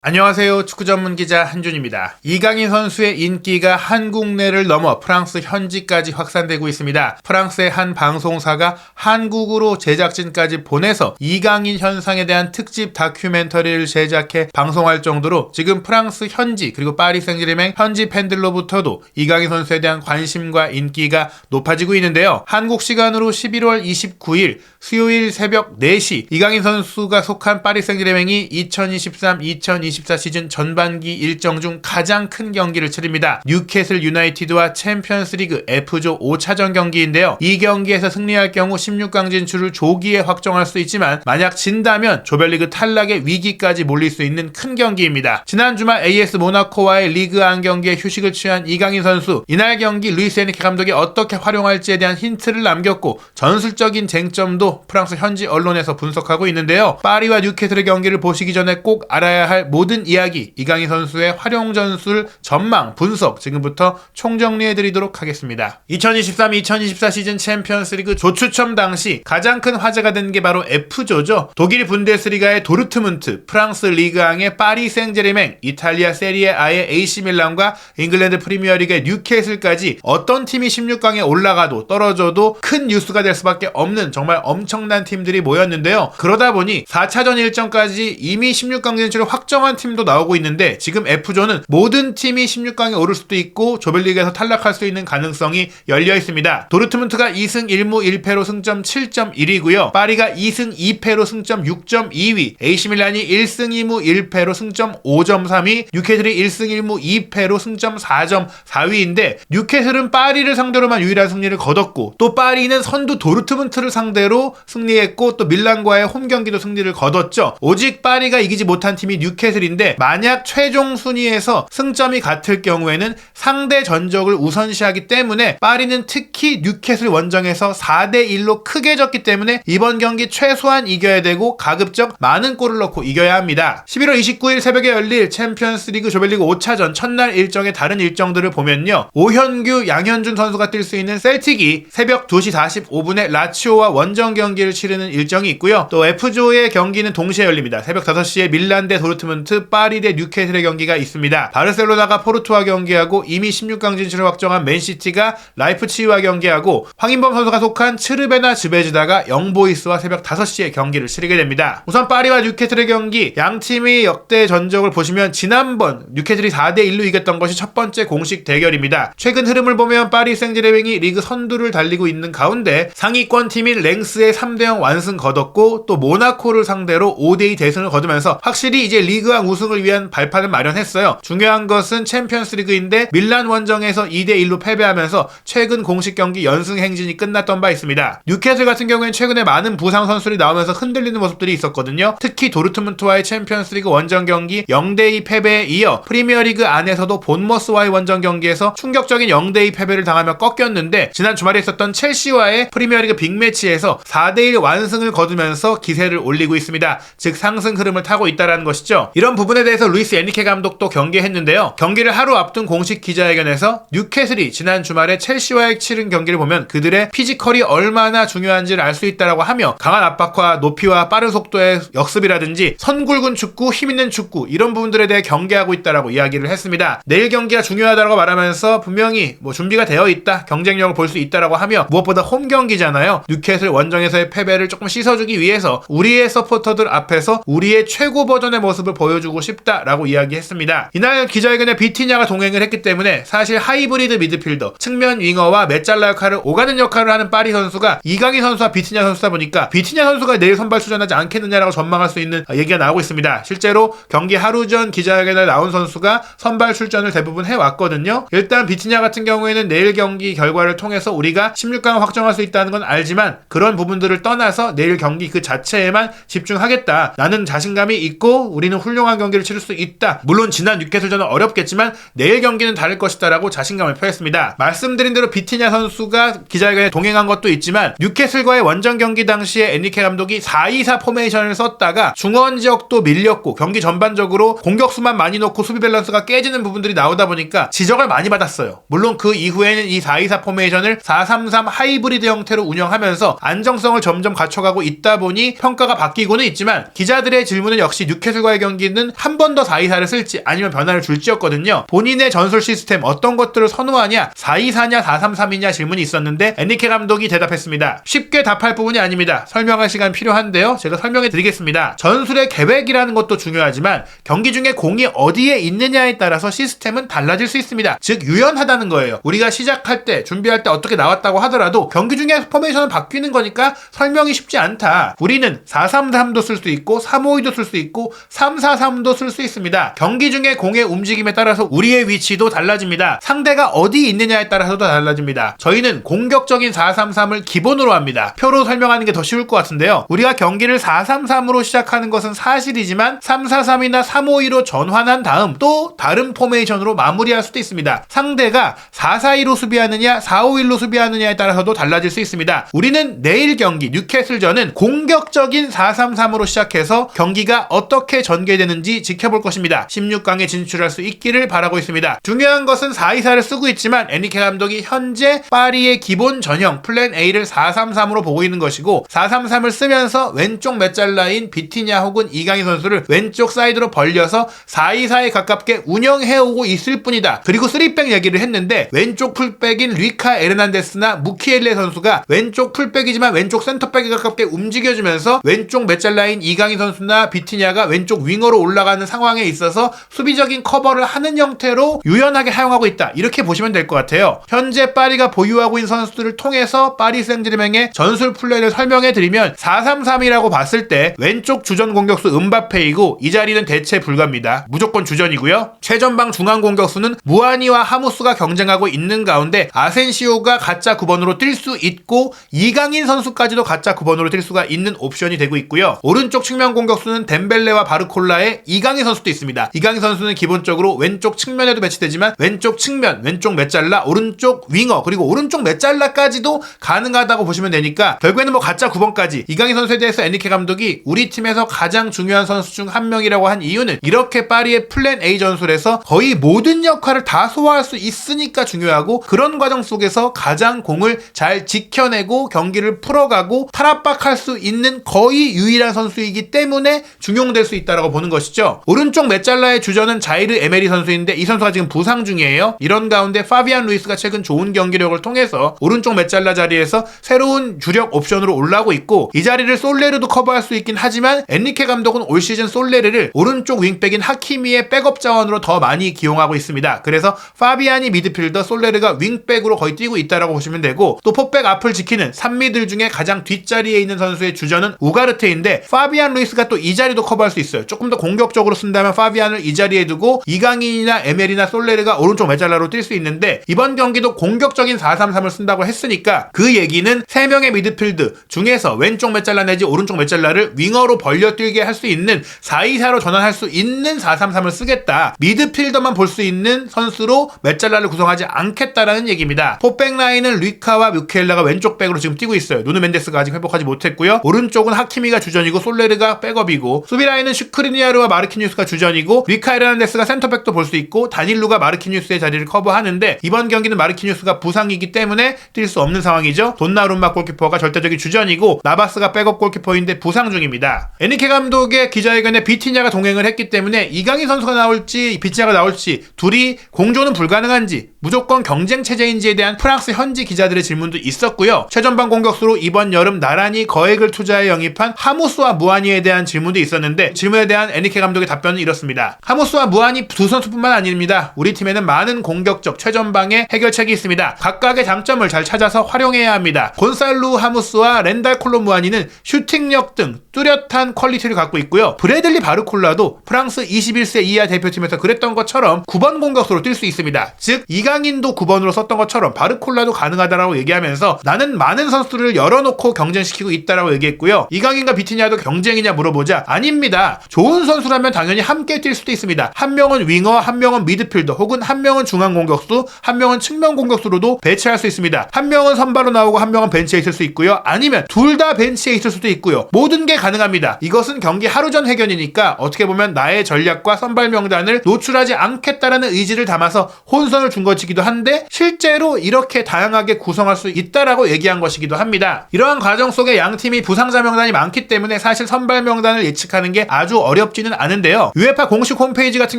안녕하세요. 축구 전문 기자 한준입니다. 이강인 선수의 인기가 한국 내를 넘어 프랑스 현지까지 확산되고 있습니다. 프랑스의 한 방송사가 한국으로 제작진까지 보내서 이강인 현상에 대한 특집 다큐멘터리를 제작해 방송할 정도로 지금 프랑스 현지 그리고 파리 생제르맹 현지 팬들로부터도 이강인 선수에 대한 관심과 인기가 높아지고 있는데요. 한국 시간으로 11월 29일 수요일 새벽 4시 이강인 선수가 속한 파리 생제르맹이 2023-2024 시즌 전반기 일정 중 가장 큰 경기를 치릅니다. 뉴캐슬 유나이티드와 챔피언스리그 F조 5차전 경기인데요. 이 경기에서 승리할 경우 16강 진출을 조기에 확정할 수 있지만 만약 진다면 조별리그 탈락의 위기까지 몰릴 수 있는 큰 경기입니다. 지난 주말 AS 모나코와의 리그안 경기에 휴식을 취한 이강인 선수, 이날 경기 루이스 에니케 감독이 어떻게 활용할지에 대한 힌트를 남겼고 전술적인 쟁점도 프랑스 현지 언론에서 분석하고 있는데요. 파리와 뉴캐슬의 경기를 보시기 전에 꼭 알아야 할 모든 이야기, 이강인 선수의 활용 전술, 전망, 분석 지금부터 총정리해드리도록 하겠습니다. 2023-2024 시즌 챔피언스리그 조추첨 당시 가장 큰 화제가 된 게 바로 F조죠. 독일 분데스리가의 도르트문트, 프랑스 리그앙의 파리 생제르맹, 이탈리아 세리에 A의 AC 밀란과 잉글랜드 프리미어리그의 뉴캐슬까지 어떤 팀이 16강에 올라가도 떨어져도 큰 뉴스가 될 수밖에 없는 정말 엄청난 팀들이 모였는데요. 그러다 보니 4차전 일정까지 이미 16강 진출을 확정한 팀도 나오고 있는데 지금 F조는 모든 팀이 16강에 오를 수도 있고 조별리그에서 탈락할 수 있는 가능성이 열려 있습니다. 도르트문트가 2승 1무 1패로 승점 7.1이고요. 파리가 2승 2패로 승점 6.2위, AC 밀란이 1승 2무 1패로 승점 5.3위, 뉴캐슬이 1승 1무 2패로 승점 4.4위인데 뉴캐슬은 파리를 상대로만 유일한 승리를 거뒀고 또 파리는 선두 도르트문트를 상대로 승리했고 또 밀란과의 홈 경기도 승리를 거뒀죠. 오직 파리가 이기지 못한 팀이 뉴캐슬인데 만약 최종 순위에서 승점이 같을 경우에는 상대 전적을 우선시하기 때문에 파리는 특히 뉴캐슬 원정에서 4대1로 크게 졌기 때문에 이번 경기 최소한 이겨야 되고 가급적 많은 골을 넣고 이겨야 합니다. 11월 29일 새벽에 열릴 챔피언스리그 조별리그 5차전 첫날 일정의 다른 일정들을 보면요. 오현규, 양현준 선수가 뛸 수 있는 셀틱이 새벽 2시 45분에 라치오와 원정 경기를 치르는 일정이 있고요. 또 F조의 경기는 동시에 열립니다. 새벽 5시에 밀란 대 도르트문트, 파리 대 뉴캐슬의 경기가 있습니다. 바르셀로나가 포르투와 경기하고 이미 16강 진출을 확정한 맨시티가 라이프치히와 경기하고 황인범 선수가 속한 츠르베나 즈베즈다가 영보이스와 새벽 5시에 경기를 치르게 됩니다. 우선 파리와 뉴캐슬의 경기, 양 팀의 역대 전적을 보시면 지난번 뉴캐슬이 4대1로 이겼던 것이 첫 번째 공식 대결입니다. 최근 흐름을 보면 파리 생제르맹이 리그 선두를 달리고 있는 가운데 상위권 팀인 랭스의 3대0 완승 거뒀고 또 모나코를 상대로 5대2 대승을 거두면서 확실히 이제 리그왕 우승을 위한 발판을 마련했어요. 중요한 것은 챔피언스리그인데 밀란 원정에서 2대1로 패배하면서 최근 공식 경기 연승 행진이 끝났던 바 있습니다. 뉴캐슬 같은 경우에는 최근에 많은 부상 선수들이 나오면서 흔들리는 모습들이 있었거든요. 특히 도르트문트와의 챔피언스리그 원정 경기 0대2 패배에 이어 프리미어리그 안에서도 본머스와의 원정 경기에서 충격적인 0대2 패배를 당하며 꺾였는데 지난 주말에 있었던 첼시와의 프리미어리그 빅매치에서 4대1 완승을 거두면서 기세를 올리고 있습니다. 즉 상승 흐름을 타고 있다는 것이죠. 이런 부분에 대해서 루이스 에니케 감독도 경계했는데요. 경기를 하루 앞둔 공식 기자회견에서 뉴캐슬이 지난 주말에 첼시와의 치른 경기를 보면 그들의 피지컬이 얼마나 중요한지를 알 수 있다라고 하며 강한 압박과 높이와 빠른 속도의 역습이라든지 선굵은 축구, 힘있는 축구 이런 부분들에 대해 경계하고 있다라고 이야기를 했습니다. 내일 경기가 중요하다고 말하면서 분명히 준비가 되어 있다, 경쟁력을 볼 수 있다라고 하며 무엇보다 홈 경기잖아요. 뉴캐슬 원정에서의 패배를 조금 씻어주기 위해서 우리의 서포터들 앞에서 우리의 최고 버전의 모습을 보여주고 싶다라고 이야기했습니다. 이날 기자회견에 비티냐가 동행을 했기 때문에 사실 하이브리드 미드필더, 측면 윙어와 메잘라 역할을 오가는 역할을 하는 파리 선수가 이강인 선수와 비티냐 선수다 보니까 비티냐 선수가 내일 선발 출전하지 않겠느냐라고 전망할 수 있는 얘기가 나오고 있습니다. 실제로 경기 하루 전 기자회견에 나온 선수가 선발 출전을 대부분 해왔거든요. 일단 비티냐 같은 경우에는 내일 경기 결과를 통해서 우리가 16강 확정할 수 있다는 건 알지만 그런 부분들을 떠나서 내일 경기 그 자체에만 집중하겠다. 나는 자신감이 있고 우리는 훌륭한 경기를 치를 수 있다. 물론 지난 뉴캐슬전은 어렵겠지만 내일 경기는 다를 것이다 라고 자신감을 표했습니다. 말씀드린 대로 비티냐 선수가 기자회견에 동행한 것도 있지만 뉴캐슬과의 원정 경기 당시에 에니케 감독이 4-2-4 포메이션을 썼다가 중원 지역도 밀렸고 경기 전반적으로 공격수만 많이 놓고 수비 밸런스가 깨지는 부분들이 나오다 보니까 지적을 많이 받았어요. 물론 그 이후에는 이 4-2-4 포메이션을 4-3-3 하이브리드 형태로 운영하면서 안정성을 점점 갖춰가고 있다 보니 평가가 바뀌고는 있지만 기자들의 질문은 역시 뉴캐슬과의 경기는 경기는 한 번 더 4-2-4를 쓸지 아니면 변화를 줄지였거든요. 본인의 전술 시스템 어떤 것들을 선호하냐, 4-2-4냐 4-3-3이냐 질문이 있었는데 엔리케 감독이 대답했습니다. 쉽게 답할 부분이 아닙니다. 설명할 시간 필요한데요. 제가 설명해 드리겠습니다. 전술의 계획이라는 것도 중요하지만 경기 중에 공이 어디에 있느냐에 따라서 시스템은 달라질 수 있습니다. 즉 유연하다는 거예요. 우리가 시작할 때 준비할 때 어떻게 나왔다고 하더라도 경기 중에 포메이션은 바뀌는 거니까 설명이 쉽지 않다. 우리는 4-3-3도 쓸 수 있고 3-5-2도 쓸 수 있고 3-4-3도 쓸 수 있습니다. 경기 중에 공의 움직임에 따라서 우리의 위치도 달라집니다. 상대가 어디 있느냐에 따라서도 달라집니다. 저희는 공격적인 4-3-3을 기본으로 합니다. 표로 설명하는 게 더 쉬울 것 같은데요. 우리가 경기를 4-3-3으로 시작하는 것은 사실이지만 3-4-3이나 3-5-2로 전환한 다음 또 다른 포메이션으로 마무리할 수도 있습니다. 상대가 4-4-2로 수비하느냐 4-5-1로 수비하느냐에 따라서도 달라질 수 있습니다. 우리는 내일 경기 뉴캐슬전은 공격적인 4-3-3으로 시작해서 경기가 어떻게 전개되는지 지켜볼 것입니다. 16강에 진출할 수 있기를 바라고 있습니다. 중요한 것은 4-2-4를 쓰고 있지만 엔리케 감독이 현재 파리의 기본 전형 플랜 A를 4-3-3으로 보고 있는 것이고 4-3-3을 쓰면서 왼쪽 메짤라인 비티냐 혹은 이강인 선수를 왼쪽 사이드로 벌려서 4-2-4에 가깝게 운영해오고 있을 뿐이다. 그리고 3백 얘기를 했는데 왼쪽 풀백인 리카 에르난데스나 무키엘레 선수가 왼쪽 풀백이지만 왼쪽 센터백에 가깝게 움직여주면서 왼쪽 메짤라인 이강인 선수나 비티냐가 왼쪽 윙어로 올라가는 상황에 있어서 수비적인 커버를 하는 형태로 유연하게 사용하고 있다. 이렇게 보시면 될 것 같아요. 현재 파리가 보유하고 있는 선수들을 통해서 파리 생제르맹의 전술 플랜을 설명해드리면 4-3-3이라고 봤을 때 왼쪽 주전 공격수 음바페이고 이 자리는 대체 불가입니다. 무조건 주전이고요. 최전방 중앙 공격수는 무아니와 하무스가 경쟁하고 있는 가운데 아센시오가 가짜 9번으로 뛸 수 있고 이강인 선수까지도 가짜 9번으로 뛸 수가 있는 옵션이 되고 있고요. 오른쪽 측면 공격수는 덴벨레와 바르콜라의 이강인 선수도 있습니다. 이강인 선수는 기본적으로 왼쪽 측면에도 배치되지만 왼쪽 측면, 왼쪽 메짤라, 오른쪽 윙어 그리고 오른쪽 메짤라까지도 가능하다고 보시면 되니까 결국에는 뭐 가짜 9번까지 이강인 선수에 대해서 엔리케 감독이 우리 팀에서 가장 중요한 선수 중 한 명이라고 한 이유는 이렇게 파리의 플랜 A 전술에서 거의 모든 역할을 다 소화할 수 있으니까 중요하고 그런 과정 속에서 가장 공을 잘 지켜내고 경기를 풀어가고 탈압박할 수 있는 거의 유일한 선수이기 때문에 중용될 수 있다고 보는 것이죠. 오른쪽 메짤라의 주전은 자이르 에메리 선수인데 이 선수가 지금 부상 중이에요. 이런 가운데 파비안 루이스가 최근 좋은 경기력을 통해서 오른쪽 메짤라 자리에서 새로운 주력 옵션으로 올라오고 있고 이 자리를 솔레르도 커버할 수 있긴 하지만 엔리케 감독은 올 시즌 솔레르를 오른쪽 윙백인 하키미의 백업 자원으로 더 많이 기용하고 있습니다. 그래서 파비안이 미드필더, 솔레르가 윙백으로 거의 뛰고 있다라고 보시면 되고 또 포백 앞을 지키는 3미들 중에 가장 뒷자리에 있는 선수의 주전은 우가르테인데 파비안 루이스가 또 이 자리도 커버할 수 있어요. 조금 더 공격적으로 쓴다면 파비안을 이 자리에 두고 이강인이나 에메리나 솔레르가 오른쪽 메짤라로 뛸 수 있는데 이번 경기도 공격적인 4-3-3을 쓴다고 했으니까 그 얘기는 3명의 미드필드 중에서 왼쪽 메짤라 내지 오른쪽 메짤라를 윙어로 벌려뛰게 할 수 있는 4-2-4로 전환할 수 있는 4-3-3을 쓰겠다. 미드필더만 볼 수 있는 선수로 메짤라를 구성하지 않겠다라는 얘기입니다. 포백 라인은 리카와 뮤켈라가 왼쪽 백으로 지금 뛰고 있어요. 누누 멘데스가 아직 회복하지 못했고요. 오른쪽은 하키미가 주전이고 솔레르가 백업이고 수비 라인은 슈크리니아르와 마르키뉴스가 주전이고 리카 에르난데스가 센터백도 볼 수 있고 다닐루가 마르키뉴스의 자리를 커버하는데 이번 경기는 마르키뉴스가 부상이기 때문에 뛸 수 없는 상황이죠. 돈나룸마 골키퍼가 절대적인 주전이고 나바스가 백업 골키퍼인데 부상 중입니다. 엔리케 감독의 기자회견에 비티냐가 동행을 했기 때문에 이강인 선수가 나올지 비티냐가 나올지 둘이 공조는 불가능한지 무조건 경쟁 체제인지에 대한 프랑스 현지 기자들의 질문도 있었고요. 최전방 공격수로 이번 여름 나란히 거액을 투자해 영입한 하무스와 무아니에 대한 질문도 있었는데 질문에 대한 엔리케 감독의 답변은 이렇습니다. 하무스와 무아니 두 선수뿐만 아닙니다. 우리 팀에는 많은 공격적 최전방의 해결책이 있습니다. 각각의 장점을 잘 찾아서 활용해야 합니다. 곤살루 하무스와 렌달 콜로 무아니는 슈팅력 등 뚜렷한 퀄리티를 갖고 있고요. 브래들리 바르콜라도 프랑스 21세 이하 대표팀에서 그랬던 것처럼 9번 공격수로 뛸 수 있습니다. 즉 이강인도 9번으로 썼던 것처럼 바르콜라도 가능하다라고 얘기하면서 나는 많은 선수들을 열어놓고 경쟁시키고 있다라고 얘기했고요. 이강인과 비티냐도 경쟁이냐 물어보자 아닙니다. 좋은 선수라면 당연히 함께 뛸 수도 있습니다. 한 명은 윙어, 한 명은 미드필더 혹은 한 명은 중앙 공격수, 한 명은 측면 공격수로도 배치할 수 있습니다. 한 명은 선발로 나오고 한 명은 벤치에 있을 수 있고요. 아니면 둘 다 벤치에 있을 수도 있고요. 모든 게 가능합니다. 이것은 경기 하루 전 회견이니까 어떻게 보면 나의 전략과 선발 명단을 노출하지 않겠다라는 의지를 담아서 혼선을 준 것이기도 한데 실제로 이렇게 다양하게 구성할 수 있다라고 얘기한 것이기도 합니다. 이러한 과정 속에 양 팀이 부상자 명단이 많기 때문에 사실 선발 명단을 예측하는 게 아주 어렵지는 쉽지는 않은데요. UEFA 공식 홈페이지 같은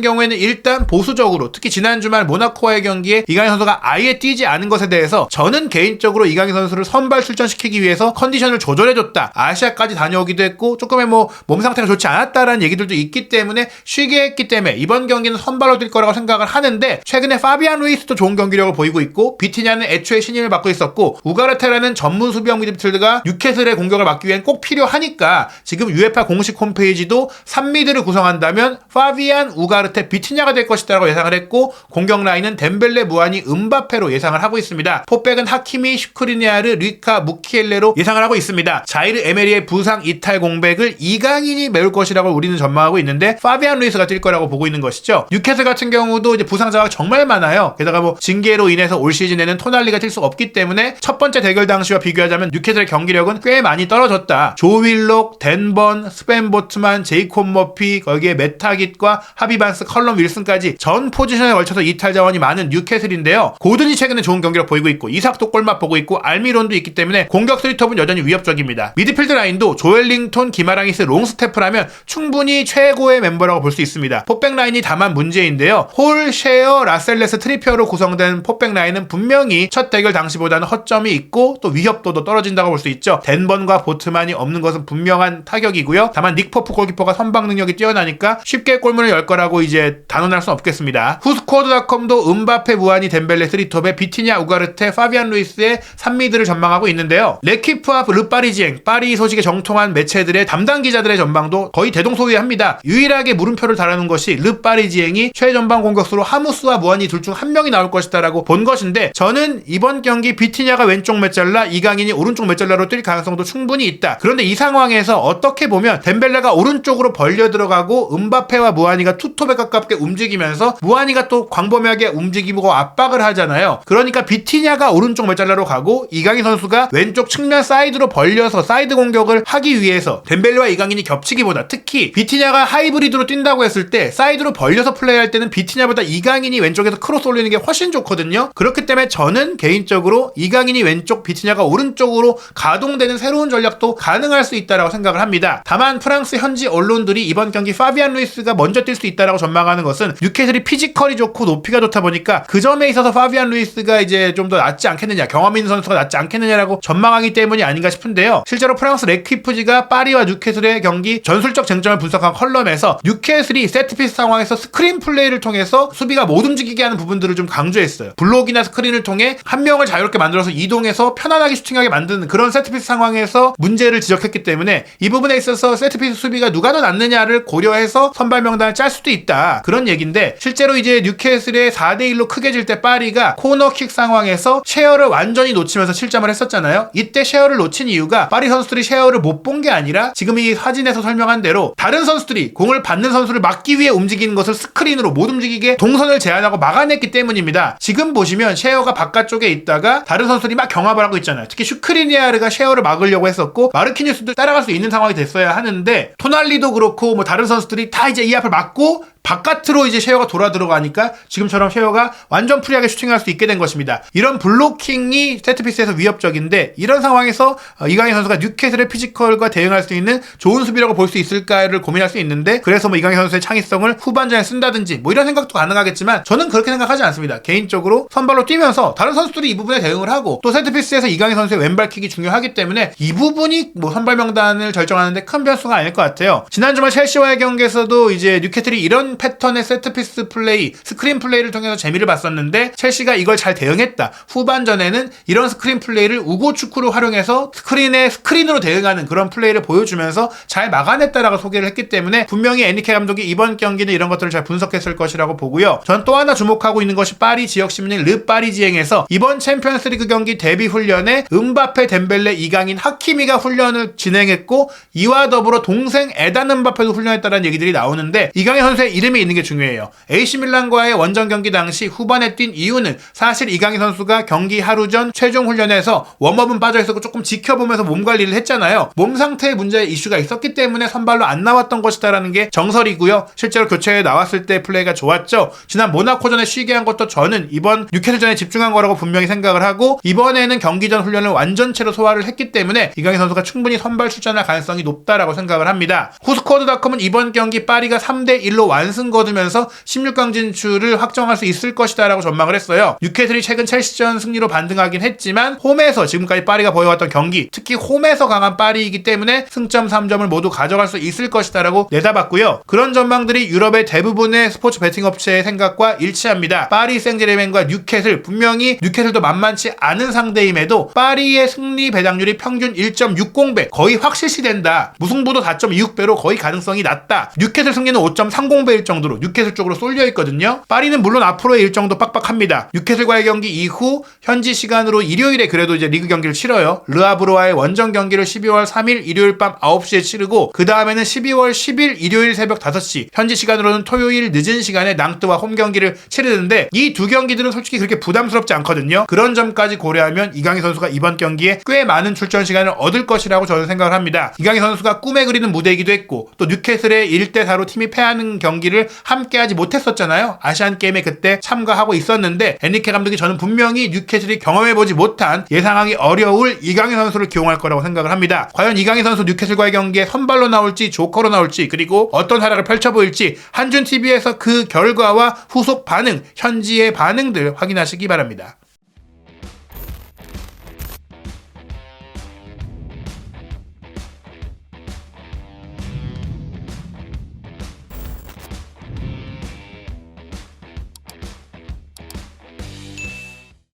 경우에는 일단 보수적으로 특히 지난 주말 모나코와의 경기에 이강인 선수가 아예 뛰지 않은 것에 대해서 저는 개인적으로 이강인 선수를 선발 출전시키기 위해서 컨디션을 조절해줬다. 아시아까지 다녀오기도 했고 조금의 몸 상태가 좋지 않았다라는 얘기들도 있기 때문에 쉬게 했기 때문에 이번 경기는 선발로 뛸 거라고 생각을 하는데 최근에 파비안 루이스도 좋은 경기력을 보이고 있고 비티냐는 애초에 신임을 받고 있었고 우가르테라는 전문 수비형 미드필더가 뉴캐슬의 공격을 막기 위한 꼭 필요하니까 지금 UEFA 공식 홈페이지도 3미드를 구성한다면 파비안, 우가르테, 비티냐가 될 것이다라고 예상을 했고 공격 라인은 덴벨레, 무아니, 음바페로 예상을 하고 있습니다. 포백은 하키미, 슈크리니아르, 리카, 무키엘레로 예상을 하고 있습니다. 자이르 에메리의 부상 이탈 공백을 이강인이 메울 것이라고 우리는 전망하고 있는데 파비안 루이스가 뛸 거라고 보고 있는 것이죠. 뉴캐슬 같은 경우도 이제 부상자가 정말 많아요. 게다가 징계로 인해서 올 시즌에는 토날리가 뛸 수 없기 때문에 첫 번째 대결 당시와 비교하자면 뉴캐슬의 경기력은 꽤 많이 떨어졌다. 조 윌록, 댄번, 스벤 보트만, 제이콥 머피, 거기에 메타깃과 하비반스, 컬럼 윌슨까지 전 포지션에 걸쳐서 이탈 자원이 많은 뉴캐슬인데요. 고든이 최근에 좋은 경기력 보이고 있고 이삭도 골맛 보고 있고 알미론도 있기 때문에 공격 스리톱은 여전히 위협적입니다. 미드필드 라인도 조엘링톤, 기마랑이스, 롱스테프라면 충분히 최고의 멤버라고 볼 수 있습니다. 포백 라인이 다만 문제인데요. 홀, 셰어, 라셀레스, 트리피어로 구성된 포백 라인은 분명히 첫 대결 당시보다는 허점이 있고 또 위협도도 떨어진다고 볼 수 있죠. 덴번과 보트만이 없는 것은 분명한 타격이고요. 다만 닉 포프 골키퍼가 선방 능력이 뛰어나니까 쉽게 골문을 열 거라고 이제 단언할 수는 없겠습니다. 후스코어드닷컴도 음바페, 무아니, 덴벨레, 스리톱에 비티냐, 우가르테, 파비안 루이스의 3미드를 전망하고 있는데요. 레키프와 르파리지엥, 파리 소식에 정통한 매체들의 담당 기자들의 전망도 거의 대동소이합니다. 유일하게 물음표를 달아놓은 것이 르파리지엥이 최전방 공격수로 하무스와 무아니 둘 중 한 명이 나올 것이다라고 본 것인데 저는 이번 경기 비티냐가 왼쪽 메잘라, 이강인이 오른쪽 메잘라로 뛸 가능성도 충분히 있다. 그런데 이 상황에서 어떻게 보면 덴벨레가 오른쪽으로 벌려 들어가고 음바페와 무아니가 투톱에 가깝게 움직이면서 무아니가 또 광범위하게 움직이고 압박을 하잖아요. 그러니까 비티냐가 오른쪽 메잘라로 가고 이강인 선수가 왼쪽 측면 사이드로 벌려서 사이드 공격을 하기 위해서 덴벨레와 이강인이 겹치기보다 특히 비티냐가 하이브리드로 뛴다고 했을 때 사이드로 벌려서 플레이할 때는 비티냐보다 이강인이 왼쪽에서 크로스 올리는 게 훨씬 좋거든요. 그렇기 때문에 저는 개인적으로 이강인이 왼쪽, 비티냐가 오른쪽으로 가동되는 새로운 전략도 가능할 수 있다라고 생각을 합니다. 다만 프랑스 현지 언론들이 이번 경기 파비안 루이스가 먼저 뛸 수 있다라고 전망하는 것은 뉴캐슬이 피지컬이 좋고 높이가 좋다 보니까 그 점에 있어서 파비안 루이스가 이제 좀 더 낫지 않겠느냐, 경험 있는 선수가 낫지 않겠느냐라고 전망하기 때문이 아닌가 싶은데요. 실제로 프랑스 레퀴프지가 파리와 뉴캐슬의 경기 전술적 쟁점을 분석한 컬럼에서 뉴캐슬이 세트피스 상황에서 스크린 플레이를 통해서 수비가 못 움직이게 하는 부분들을 좀 강조했어요. 블록이나 스크린을 통해 한 명을 자유롭게 만들어서 이동해서 편안하게 슈팅하게 만드는 그런 세트피스 상황에서 문제를 지적했기 때문에 이 부분에 있어서 세트피스 수비가 누가 더 낫느냐를 고려해서 선발 명단을 짤 수도 있다. 그런 얘기인데 실제로 이제 뉴캐슬의 4대1로 크게 질 때 파리가 코너킥 상황에서 셰어를 완전히 놓치면서 실점을 했었잖아요. 이때 셰어를 놓친 이유가 파리 선수들이 셰어를 못 본 게 아니라 지금 이 사진에서 설명한 대로 다른 선수들이 공을 받는 선수를 막기 위해 움직이는 것을 스크린으로 못 움직이게 동선을 제한하고 막아냈기 때문입니다. 지금 보시면 셰어가 바깥쪽에 있다가 다른 선수들이 막 경합을 하고 있잖아요. 특히 슈크리니아르가 셰어를 막으려고 했었고 마르키뉴스도 따라갈 수 있는 상황이 됐어야 하는데 토날리도 그렇고 다른 선수들이 다 이제 이 앞을 막고 바깥으로 이제 셰어가 돌아 들어가니까 지금처럼 셰어가 완전 프리하게 슈팅할 수 있게 된 것입니다. 이런 블로킹이 세트피스에서 위협적인데 이런 상황에서 이강인 선수가 뉴캐슬의 피지컬과 대응할 수 있는 좋은 수비라고 볼 수 있을까를 고민할 수 있는데 그래서 이강인 선수의 창의성을 후반전에 쓴다든지 이런 생각도 가능하겠지만 저는 그렇게 생각하지 않습니다. 개인적으로 선발로 뛰면서 다른 선수들이 이 부분에 대응을 하고 또 세트피스에서 이강인 선수의 왼발킥이 중요하기 때문에 이 부분이 선발 명단을 결정하는데 큰 변수가 아닐 것 같아요. 지난 주말 첼시와의 경기에서도 이제 뉴캐슬이 이런 패턴의 세트피스 플레이, 스크린 플레이를 통해서 재미를 봤었는데 첼시가 이걸 잘 대응했다. 후반전에는 이런 스크린 플레이를 우고 축구로 활용해서 스크린으로 대응하는 그런 플레이를 보여주면서 잘 막아냈다라고 소개를 했기 때문에 분명히 에니케 감독이 이번 경기는 이런 것들을 잘 분석했을 것이라고 보고요. 전 또 하나 주목하고 있는 것이 파리 지역신문인 르파리지엥에서 이번 챔피언스리그 경기 데뷔 훈련에 음바페, 덴벨레, 이강인, 하키미가 훈련을 진행했고 이와 더불어 동생 에단 음바페도 훈련했다는 얘기들이 나오는데 이강인 선수의 이름이 있는 게 중요해요. AC 밀란과의 원정 경기 당시 후반에 뛴 이유는 사실 이강인 선수가 경기 하루 전 최종 훈련에서 웜업은 빠져있었고 조금 지켜보면서 몸 관리를 했잖아요. 몸 상태에 문제의 이슈가 있었기 때문에 선발로 안 나왔던 것이다라는 게 정설이고요. 실제로 교체에 나왔을 때 플레이가 좋았죠. 지난 모나코전에 쉬게 한 것도 저는 이번 뉴캐슬전에 집중한 거라고 분명히 생각을 하고, 이번에는 경기 전 훈련을 완전체로 소화를 했기 때문에 이강인 선수가 충분히 선발 출전할 가능성이 높다라고 생각을 합니다. 후스코어드닷컴은 이번 경기 파리가 3대1로 완승 거두면서 16강 진출을 확정할 수 있을 것이다 라고 전망을 했어요. 뉴캐슬이 최근 첼시전 승리로 반등하긴 했지만 홈에서 지금까지 파리가 보여왔던 경기, 특히 홈에서 강한 파리이기 때문에 승점 3점을 모두 가져갈 수 있을 것이다 라고 내다봤고요. 그런 전망들이 유럽의 대부분의 스포츠 베팅 업체의 생각과 일치합니다. 파리 생제르맹과 뉴캐슬, 분명히 뉴캐슬도 만만치 않은 상대임에도 파리의 승리 배당률이 평균 1.60배, 거의 확실시된다. 무승부도 4.26배로 거의 가능성이 낮다. 뉴캐슬 승리는 5.30배일 정도로 뉴캐슬 쪽으로 쏠려 있거든요. 파리는 물론 앞으로의 일정도 빡빡합니다. 뉴캐슬과의 경기 이후 현지 시간으로 일요일에 그래도 이제 리그 경기를 치러요. 르하브르와의 원정 경기를 12월 3일 일요일 밤 9시에 치르고, 그 다음에는 12월 10일 일요일 새벽 5시, 현지 시간으로는 토요일 늦은 시간에 낭뜨와 홈 경기를 치르는데, 이 두 경기들은 솔직히 그렇게 부담스럽지 않거든요. 그런 점까지 고려하면 이강인 선수가 이번 경기에 꽤 많은 출전 시간을 얻을 것이라고 저는 생각을 합니다. 이강인 선수가 꿈에 그리는 무대이기도 했고, 또 뉴캐슬의 1대4로 팀이 패하는 경기를 함께하지 못했었잖아요. 아시안게임에 그때 참가하고 있었는데, 엔리케 감독이 저는 분명히 뉴캐슬이 경험해보지 못한, 예상하기 어려울 이강인 선수를 기용할 거라고 생각을 합니다. 과연 이강인 선수 뉴캐슬과의 경기에 선발로 나올지 조커로 나올지, 그리고 어떤 활약을 펼쳐 보일지 한준TV에서 그 결과와 후속 반응, 현지의 반응들 확인하시기 바랍니다.